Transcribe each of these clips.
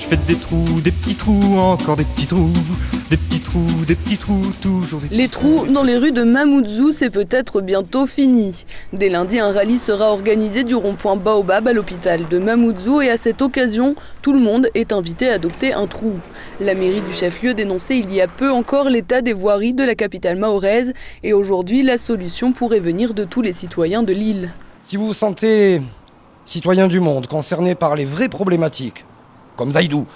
Je fais des petits trous, encore des petits trous, des petits trous, toujours des petits Les trous dans les rues de Mamoudzou, c'est peut-être bientôt fini. Dès lundi, un rallye sera organisé du rond-point Baobab à l'hôpital de Mamoudzou et à cette occasion, tout le monde est invité à adopter un trou. La mairie du chef-lieu dénonçait il y a peu encore l'état des voiries de la capitale mahoraise et aujourd'hui, la solution pourrait venir de tous les citoyens de l'île. Si vous vous sentez citoyen du monde, concerné par les vraies problématiques, comme Zaïdou,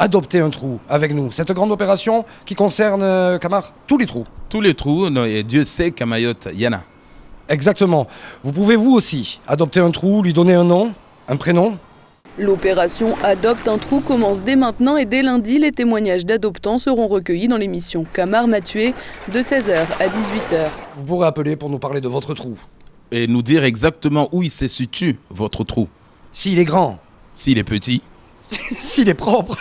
adoptez un trou avec nous. Cette grande opération qui concerne, Camar, tous les trous. Tous les trous, non, et Dieu sait qu'à Mayotte, il y en a. Exactement. Vous pouvez vous aussi adopter un trou, lui donner un nom, un prénom. L'opération Adopte un trou commence dès maintenant et dès lundi, les témoignages d'adoptants seront recueillis dans l'émission Camar m'a tué de 16h à 18h. Vous pourrez appeler pour nous parler de votre trou. Et nous dire exactement où il se situe, votre trou. S'il est grand, S'il est petit, s'il est propre,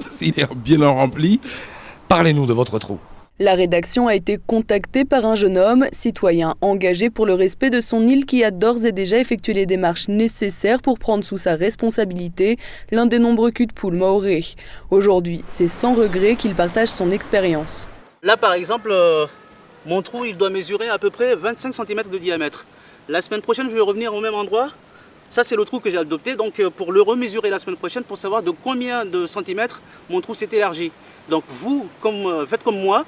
s'il est bien rempli. parlez-nous de votre trou. La rédaction a été contactée par un jeune homme, citoyen engagé pour le respect de son île qui a d'ores et déjà effectué les démarches nécessaires pour prendre sous sa responsabilité l'un des nombreux culs de poule mahorais. Aujourd'hui, c'est sans regret qu'il partage son expérience. Là par exemple, mon trou il doit mesurer à peu près 25 cm de diamètre. La semaine prochaine je vais revenir au même endroit. Ça c'est le trou que j'ai adopté, donc pour le remesurer la semaine prochaine pour savoir de combien de centimètres mon trou s'est élargi. Donc vous, faites comme moi,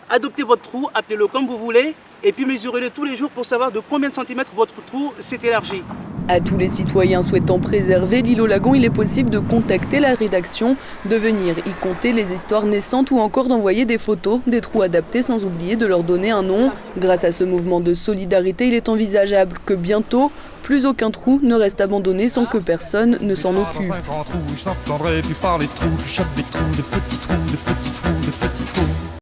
adoptez votre trou, appelez-le comme vous voulez et puis mesurez-le tous les jours pour savoir de combien de centimètres votre trou s'est élargi. À tous les citoyens souhaitant préserver l'île aux lagons, il est possible de contacter la rédaction, de venir y compter les histoires naissantes ou encore d'envoyer des photos des trous adaptés sans oublier de leur donner un nom. Grâce à ce mouvement de solidarité, il est envisageable que bientôt, plus aucun trou ne reste abandonné sans que personne ne s'en occupe. Dans un grand trou, je n'entendrai plus parler de trous, je chope des trous, de petits trous, de petits